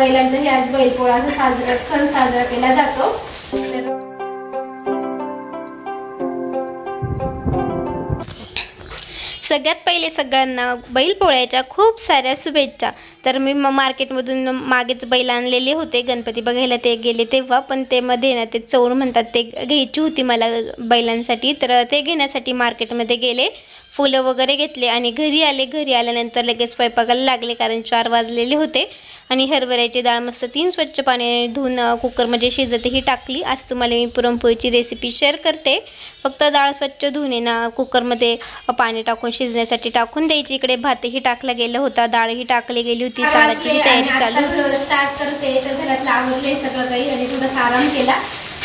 बैलांचाही आज बैलपोळा सण साजरा केला जातो। सगळ्यात पहिले सगळ्यांना बैलपोळ्याच्या खूप साऱ्या शुभेच्छा। तर मी मार्केटमधून मागेच बैल आणलेले होते, गणपती बघायला ते गेले तेव्हा, पण ते मध्ये ना ते चौर म्हणतात ते घ्यायची होती मला बैलांसाठी, तर ते घेण्यासाठी मार्केटमध्ये गेले, फुलं वगैरे घेतले आणि घरी आले। घरी आल्यानंतर लगेच स्वयंपाकाला लागले, कारण 4 वाजलेले होते। आणि हरभऱ्याची डाळ मस्त 3 स्वच्छ पाण्याने धुवून कुकरमध्ये शिजतही टाकली। आज तुम्हाला मी पुरणपोळीची रेसिपी शेअर करते। फक्त डाळ स्वच्छ धुवून ना कुकरमध्ये पाणी टाकून शिजण्यासाठी टाकून द्यायची। इकडे भातही टाकला गेला होता, डाळही टाकली गेली होती, साराची तयारी चालू। स्टार्ट करते तर घरातलं आवरले सगळं काही आणि थोडासा आराम केला।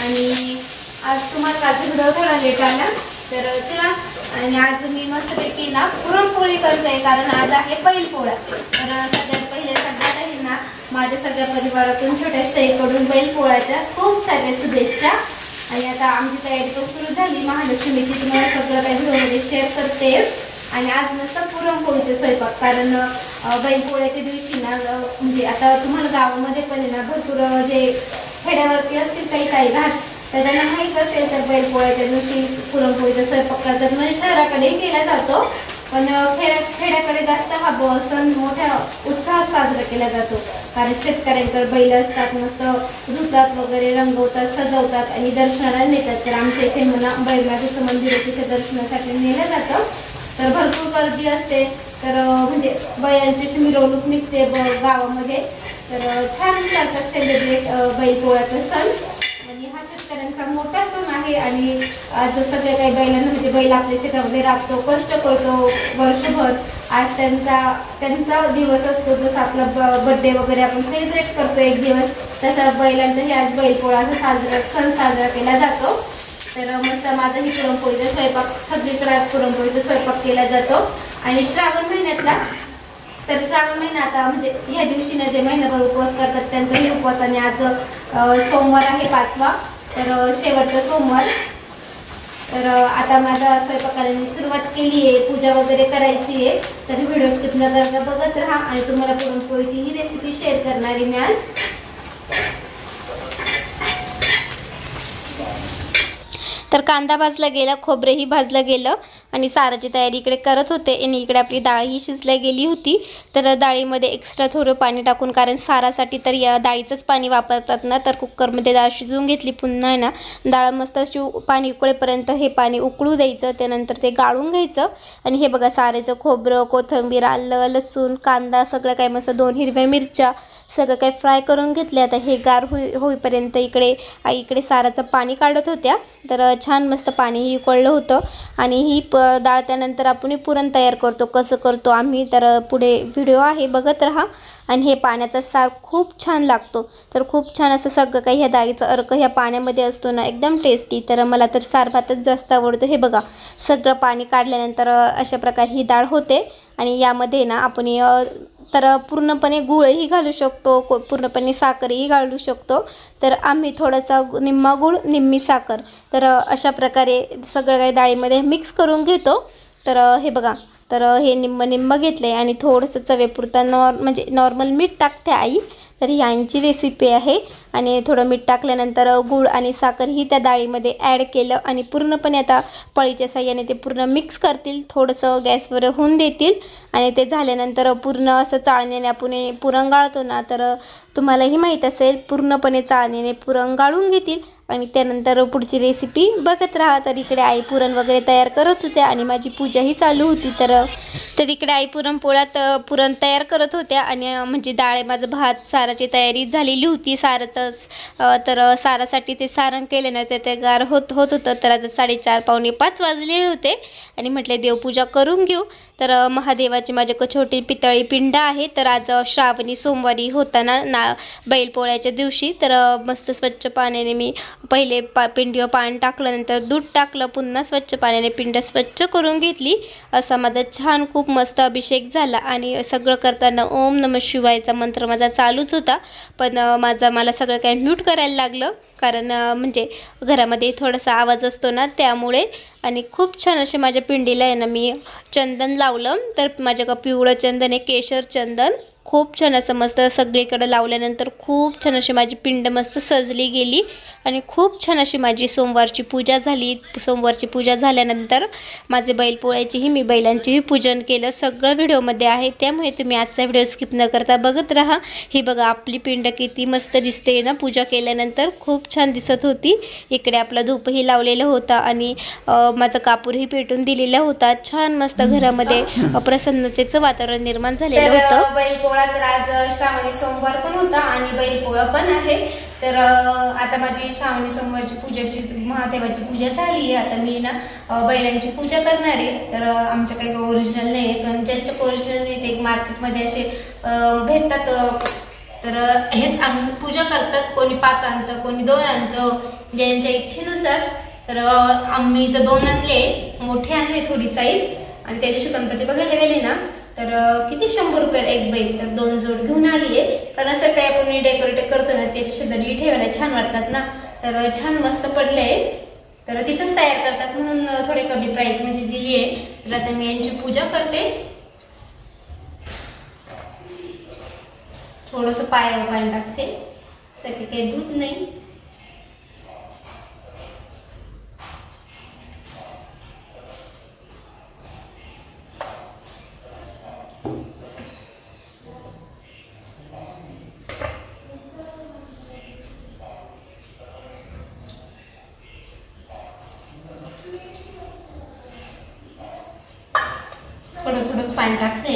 आणि आज तुम्हाला कालचा व्हिडिओ थोडा लेट आला, तर चला। आणि आज मी मस्तपैकी ना पुरणपोळी करते, कारण आज आहे बैलपोळा। तर सगळ्यात पहिले सगळ्यात आहे ना माझ्या सगळ्या परिवारातून छोट्या ताईकडून बैलपोळ्याच्या खूप साऱ्या शुभेच्छा। आणि आता आमची तयारी पण सुरू झाली महालक्ष्मीची, तुम्हाला सगळं काही व्हिडिओमध्ये शेअर करते। आणि आज मस्त पुरणपोळीचे स्वयंपाक, कारण बैलपोळ्याच्या दिवशी ना म्हणजे आता तुम्हाला गावामध्ये पण आहे ना भरपूर जे खेड्यावरती असतील काही राहत, तर त्यांना माहीत असेल तर बैलपोळ्याच्या दिवशी पुरणपोळीचा स्वयंपाक करतात। म्हणजे शहराकडेही केला जातो, पण खेड्याकडे जास्त हा सण मोठ्या उत्साहात साजरा केला जातो, कारण शेतकऱ्यांकडे बैल असतात, मस्त धुतात वगैरे, रंगवतात, सजवतात आणि दर्शनाला नेतात। तर आमच्या इथे म्हणा बैलनाथाचं मंदिर आहे, तिथे दर्शनासाठी नेलं जातं, तर भरपूर गर्दी असते। तर म्हणजे बैलांची मिरवणूक निघते गावामध्ये, तर छान चालतात सेलिब्रेट बैलपोळ्याचा सण। आणि हा शेतकऱ्यांचा मोठा सण आहे। आणि आज सगळे काही बैलांना म्हणजे बैल आपल्या शेतामध्ये राबतो, कष्ट करतो वर्षभर, आज त्यांचा दिवस असतो। जसं आपला बर्थडे वगैरे आपण सेलिब्रेट करतो एक दिवस, तसा बैलांचाही आज बैलपोळा सण साजरा केला जातो। तर मस्त माझाही पुरणपोळीचा स्वयंपाक सगळीकडे आज पुरणपोळीचा स्वयंपाक केला जातो। आणि श्रावण महिन्यातला, तर श्रावण महिना आता म्हणजे ह्या दिवशी ना जे महिनाभर उपवास करतात त्यांचाही उपवास। आणि आज सोमवार आहे 5वा, तर शेवटचा सोमवार। तर आता माझा स्वयंपाकाला मी सुरुवात केली आहे, पूजा वगैरे करायची आहे, तर व्हिडिओ स्किप न करता बघत राहा। आणि तुम्हाला पुरणपोळीची ही रेसिपी शेअर करणार आहे मी आज। तर कांदा भाजला गेला, खोबरेही भाजलं गेलं आणि साराची तयारी इकडे करत होते। आणि इकडे आपली डाळही शिजल्या गेली होती, तर डाळीमध्ये एक्स्ट्रा थोडं पाणी टाकून, कारण सारासाठी तर या डाळीचंच पाणी वापरतात ना, तर कुकरमध्ये डाळ शिजवून घेतली। पुन्हा ना डाळ मस्त पाणी उकळेपर्यंत हे पाणी उकळू द्यायचं, त्यानंतर ते गाळून घ्यायचं। आणि हे बघा सारेचं खोबरं, कोथिंबीर, आलं, लसूण, कांदा सगळं काय मस्त 2 हिरव्या मिरच्या सगळं काही फ्राय करून घेतले। आता हे गार होईपर्यंत इकडे साराचं पाणी काढत होत्या, तर छान मस्त पाणीही उकळलं होतं। आणि ही डाळ त्यानंतर आपण पुरण तयार करतो, कसं करतो आम्ही, तर पुढे व्हिडिओ आहे बघत राहा। आणि हे पाण्याचा सार खूप छान लागतो, तर खूप छान असं सगळं काही ह्या डाळीचा अर्क ह्या पाण्यामध्ये असतो ना, एकदम टेस्टी। तर मला तर सार भातच जास्त आवडतो। हे बघा सगळं पाणी काढल्यानंतर अशा प्रकारे ही डाळ होते। आणि यामध्ये ना आपण तर पूर्णपणे गूळही घालू शकतो, पूर्णपणे साखरही घालू शकतो, तर आम्ही थोडासा निम्मा गूळ निम्मी साखर, तर अशा प्रकारे सगळं काही डाळीमध्ये मिक्स करून घेतो। तर हे बघा, तर हे निम्म घेतले आणि थोडंसं चवेपुरतं म्हणजे नॉर्मल मीठ टाकते आई, तर ही आईंची रेसिपी आहे। आणि थोडं मीठ टाकल्यानंतर गूळ आणि साखर ही त्या डाळीमध्ये ॲड केलं आणि पूर्णपणे आता पळीच्या साह्याने ते पूर्ण मिक्स करतील, थोडंसं गॅसवर होऊन देतील। आणि ते झाल्यानंतर पूर्ण असं चाळणीने आपण पुरण गाळतो ना, तर तुम्हालाही माहीत असेल पूर्णपणे चाळणीने पुरण गाळून घेतील। आणि त्यानंतर पुढची रेसिपी बघत राहा। तर इकडे आई पुरण वगैरे तयार करत होत्या आणि माझी पूजाही चालू होती। तर इकडे आई पुरणपोळ्यात पुरण तयार करत होत्या आणि म्हणजे डाळ माझं भात साराची तयारी झालेली होती साराचं। तर सारासाठी ते सारण केले ना, ते गार होत होतं। तर आता 4:30 पावणे 5 वाजलेले होते आणि म्हटले देवपूजा करून घेऊ। तर महादेवाची माझ्या छोटी पितळी पिंड आहे, तर आज श्रावणी सोमवारी होता ना बैलपोळ्याच्या दिवशी, तर मस्त स्वच्छ पाण्याने मी पहिले पिंडीवर पाणी टाकलं, नंतर दूध टाकलं, पुन्हा स्वच्छ पाण्याने पिंड स्वच्छ करून घेतली। असा माझा छान खूप मस्त अभिषेक झाला। आणि सगळं करताना ओम नमः शिवायचा मंत्र माझा चालूच होता, पण मला सगळं काही म्यूट करायला लागलं, कारण म्हणजे घरामध्ये थोडासा आवाज असतो ना त्यामुळे। आणि खूप छान असे माझ्या पिंडीला आहे ना मी चंदन लावलं, तर माझ्याकडे पिवळं चंदन आहे, केशर चंदन, खूप छान असं मस्त सगळीकडे लावल्यानंतर खूप छान अशी माझी पिंड मस्त सजली गेली आणि खूप छान अशी माझी सोमवारची पूजा झाली। सोमवारची पूजा झाल्यानंतर माझे बैलपोळ्याचीही मी बैलांचीही पूजन केलं, सगळं व्हिडिओमध्ये आहे, त्यामुळे तुम्ही आजचा व्हिडिओ स्किप न करता बघत राहा। ही बघा आपली पिंड किती मस्त दिसते ना, पूजा केल्यानंतर खूप छान दिसत होती। इकडे आपला धूपही लावलेला होता आणि माझा कापूरही पेटून दिलेला होता। छान मस्त घरामध्ये प्रसन्नतेचं वातावरण निर्माण झालेलं होतं। बैलपोळा तर आज श्रावणी सोमवार पण होता आणि बैलपोळा पण आहे। तर आता माझी श्रावणी सोमवारची पूजाची महादेवाची पूजा झाली आहे। आता मी ना बैलांची पूजा करणार आहे। तर आमच्या काही ओरिजिनल नाही, पण ज्यांच्या ओरिजिनल नाही ते मार्केटमध्ये असे भेटतात, तर हेच आम्ही पूजा करतात। कोणी 5 आणतं, कोणी 2 आणतं, ज्यांच्या इच्छेनुसार। तर आम्ही तर 2 आणले, मोठे आणले थोडी साईज, आणि त्या दिवशी गणपती बघायला गेले ना तर किती 100 रुपयाला एक बैल, तर 2 जोड घेऊन आली आहे। कारण असं काही आपण डेकोरेट करतो ना त्याच्या शेजारी ठेवायला छान वाटतात ना, तर छान मस्त पडले, तर तिथंच तयार करतात म्हणून थोडे कमी प्राइस मध्ये दिली आहे। तर आता मी यांची पूजा करते। थोडंसं पायावर पाणी टाकते, सगळे काही दूध नाही। थोडं थोडंच पाणी टाकते।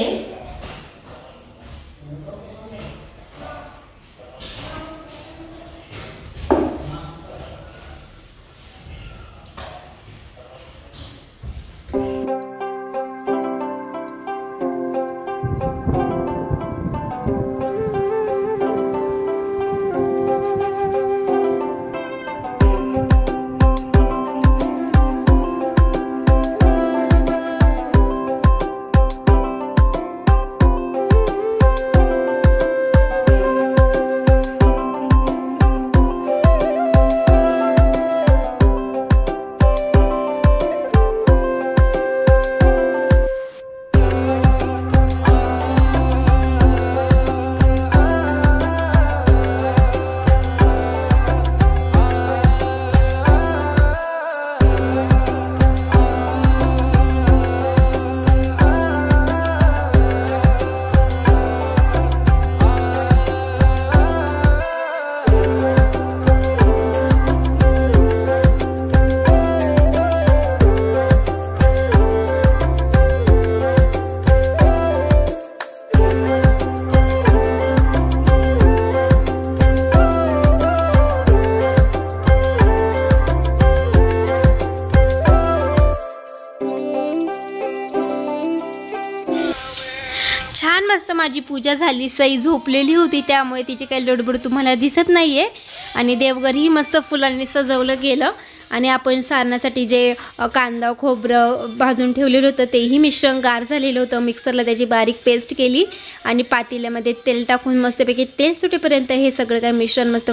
छान मस्त माझी पूजा झाली। सई झोपलेली होती त्यामुळे तिची काही लडबड तुम्हाला दिसत नाहीये, आणि देवघरही मस्त फुलांनी सजवलं गेलं। आणि आपण सारण्यासाठी जे कांदा खोबरं भाजून ठेवलेलं होतं तेही मिश्रण गार झालेलं होतं, मिक्सरला त्याची बारीक पेस्ट केली आणि पातेल्यामध्ये तेल टाकून मस्तपैकी तेल सुटेपर्यंत हे सगळं काय मिश्रण मस्त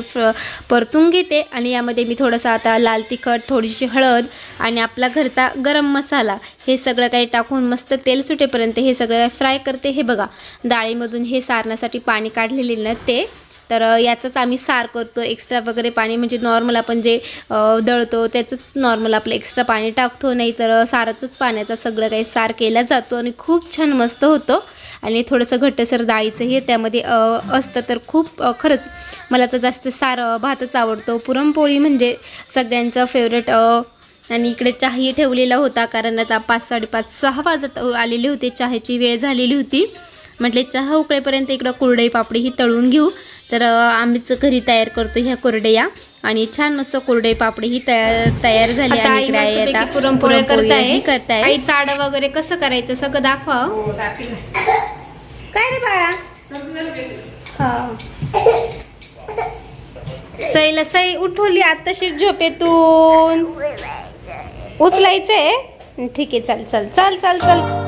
परतून घेते। आणि यामध्ये मी थोडंसं आता लाल तिखट, थोडीशी हळद आणि आपला घरचा गरम मसाला हे सगळं काही टाकून मस्त तेल सुटेपर्यंत हे सगळं फ्राय करते। हे बघा डाळीमधून हे सारण्यासाठी पाणी काढलेले ना ते, तर याचंच आम्ही सार करतो। एक्स्ट्रा वगैरे पाणी म्हणजे नॉर्मल आपण जे दळतो त्याचंच नॉर्मल आपलं एक्स्ट्रा पाणी टाकतो, नाही तर साराचंच पाण्याचा सगळं काही सार केला जातो आणि खूप छान मस्त होतं। आणि थोडंसं घट्टसर डाळीचंही त्यामध्ये असतं, तर खूप खरंच मला तर जास्त सार भातच आवडतो। पुरणपोळी म्हणजे सगळ्यांचं फेवरेट। आणि इकडे चहाही ठेवलेला होता, कारण आता 5, 5:30, 6 वाजत आलेले होते, चहाची वेळ झालेली होती। म्हटले चहा उकळेपर्यंत इकडं कुरडई पापडी ही तळून घेऊ। तर आम्हीच घरी तयार करतो ह्या कुरडया, आणि छान मस्त कुरडई पापडी ही तयार झाली। आणि इकडे आता पुरणपोळ्या करताय। आई चाड वगैरे कसं करायचं सगळं दाखवा। काय रे बाळा? हा, सईला सई उठवली आत्ताशी झोपेतून, उचलायचंय? ठीक आहे, चल चल चल चल चल।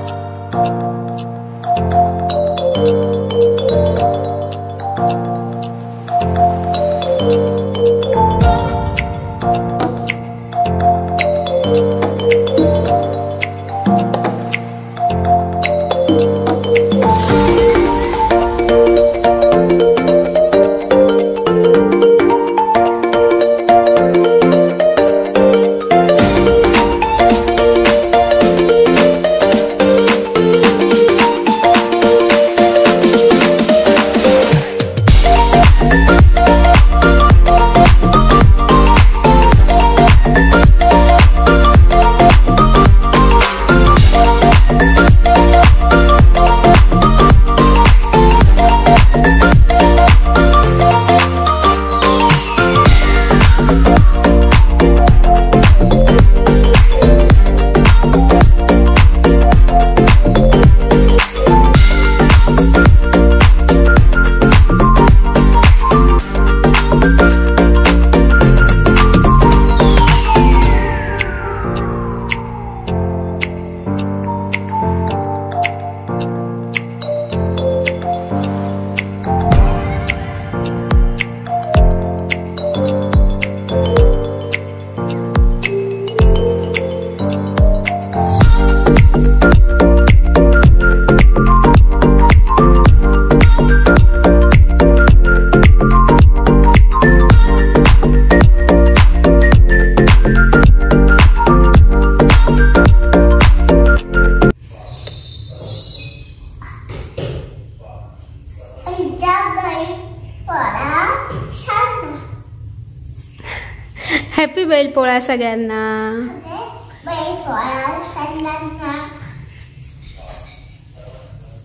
हॅपी बैलपोळा सगळ्यांना.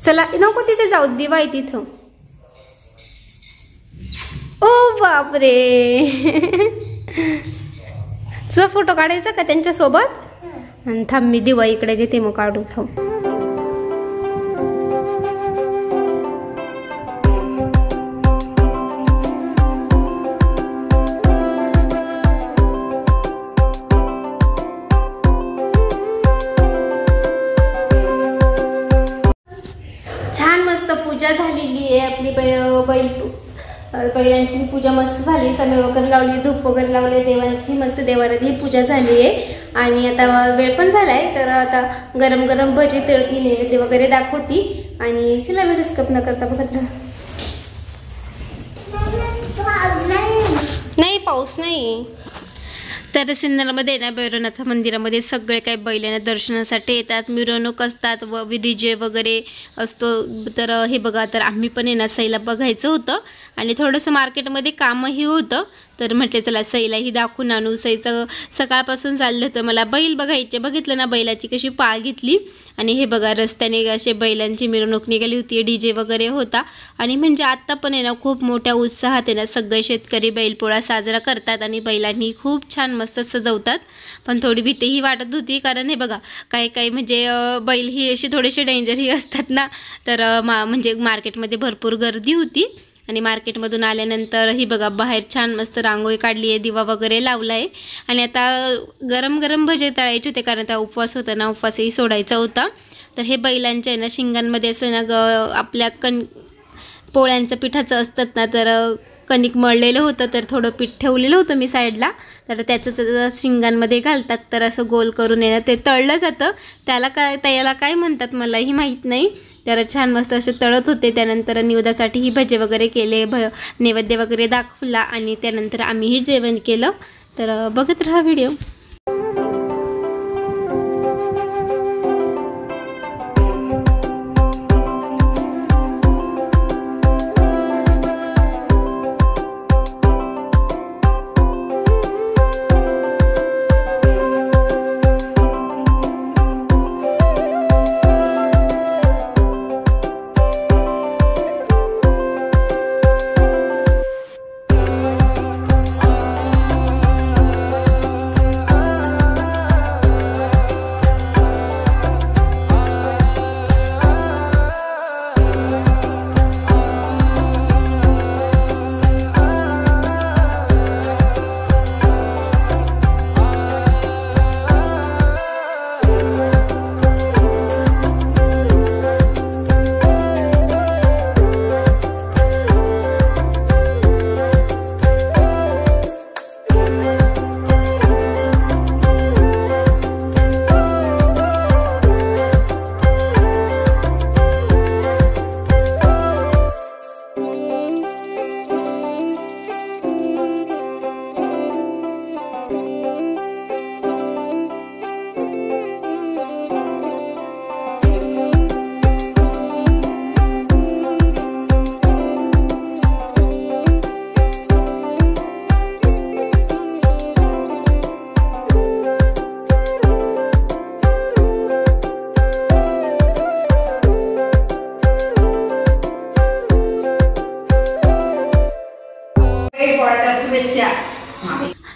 चला नको तिथे जाऊ, दिवा आहे तिथं. ओ बापरे. तुझा फोटो काढायचा का त्यांच्या सोबत? आणि थांब मी दिवा इकडे घेते मग काढू. थांब. छान मस्त पूजा झालेली आहे आपली. बैलांची पूजा मस्त झाली. समय वगैरे लावली, धूप वगैरे लावले, देवांची मस्त देवारात ही पूजा झाली आहे. आणि आता वेळ पण झालाय, तर आता गरम गरम भजी तळकी नैवेद्य वगैरे दाखवती. आणि चला व्हिडिओ स्किप न करता बघत राहा. नाही पाऊस नाही. तर सिन्नरमध्ये ना भैरवनाथ मंदिरामध्ये सगळे काही बैलांना दर्शनासाठी येतात. मिरवणूक असतात व डीजे वगैरे असतो. तर हे बघा, तर आम्ही पण येणार सईला बघायचं होतं आणि थोडंसं मार्केटमध्ये कामही होतं. तर म्हटले चला सईलाही दाखवून आणू. सईचं सकाळपासून चाललं होतं मला बैल बघायचे. बघितलं ना बैलाची कशी पाळ घेतली. आणि हे बघा रस्त्याने असे बैलांची मिरवणूक निघाली होती, डीजे वगैरे होता. आणि म्हणजे आत्ता पण आहे ना खूप मोठ्या उत्साहात आहे ना सगळे शेतकरी बैलपोळा साजरा करतात आणि बैलांनी खूप छान मस्त सजवतात. पण थोडी भीतीही वाटत होती, कारण हे बघा काही म्हणजे बैल ही अशी थोडेसे डेंजरही असतात ना. तर म्हणजे मार्केटमध्ये भरपूर गर्दी होती. आणि मार्केटमधून आल्यानंतर ही बघा बाहेर छान मस्त रांगोळी काढली आहे, दिवा वगैरे लावला आहे. आणि आता गरम गरम भजे तळायचे होते, कारण त्या उपवास होता ना, उपवासही सोडायचा होता. तर हे बैलांच्या आहे ना शिंगांमध्ये असं ना आपल्या पोळ्यांचं पिठाचं असतात ना, तर कणिक मळलेलं होतं. तर थोडं पीठ ठेवलेलं होतं मी साईडला. तर त्याचं शिंगांमध्ये घालतात. तर असं गोल करून आहे ना ते तळलं जातं. त्याला काय म्हणतात मलाही माहीत नाही. तर छान मस्त असे तळत होते. त्यानंतर निवेद्यासाठीही भजे वगैरे केले, नैवेद्य वगैरे दाखवला आणि त्यानंतर आम्हीही जेवण केलं. तर बघत राहा व्हिडिओ.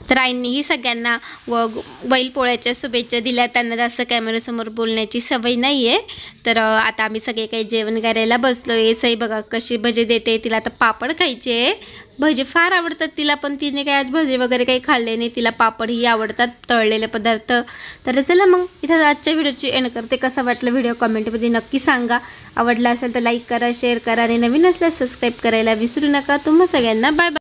तर आईंनीही सगळ्यांना बैलपोळ्याच्या शुभेच्छा दिल्या. त्यांना जास्त कॅमेऱ्यासमोर बोलण्याची सवय नाही आहे. तर आता आम्ही सगळे काही जेवण करायला बसलो आहे. सई बघा कशी भजे देते. तिला आता पापड खायचे. भजे फार आवडतात तिला, पण तिने काही आज भजे वगैरे काही खाल्ले नाही. तिला पापडही आवडतात, तळलेले पदार्थ. तर चला मग इथं आजच्या व्हिडिओची एंड करते. कसा वाटलं व्हिडिओ कमेंटमध्ये नक्की सांगा. आवडला असेल तर लाईक करा, शेअर करा आणि नवीन असल्यास सबस्क्राईब करायला विसरू नका. तुम्हा सगळ्यांना बाय बाय.